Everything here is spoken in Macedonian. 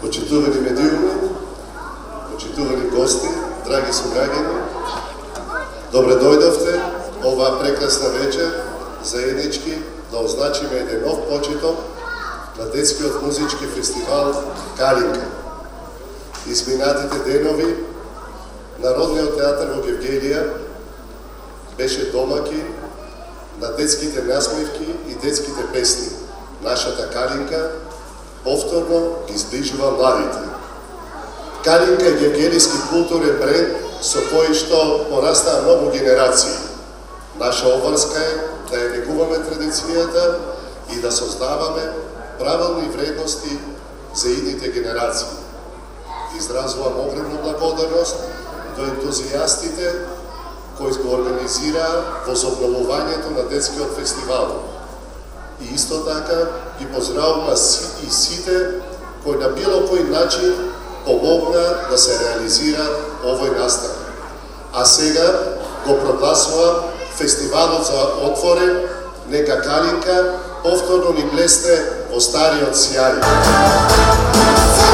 Почитувани медиуми, почитувани гости, драги сограѓани, добре дојдовте оваа прекрасна вечер, заеднички да означиме еден нов почеток на детскиот музички фестивал Калинка. Изминатите денови Народниот театар во Гевгелија беше домаќин на детските насмевки и детските песни. Нашата Калинка повторно ги зближува младите. Калинка е гевгелиски културен бренд со кој што порастаа многу генерации. Наша обврска е да ја негуваме традицијата и да создаваме правилни вредности за идните генерации. Изразувам огромна благодарност до ентузијастите кои го организираа возобновувањето на детскиот фестивал. И исто така ги поздравувам и сите кои на било кој начин помогна да се реализира овој настан. А сега го прогласувам фестивалот за отворен, нека Калинка повторно ни блесне во стариот сјај.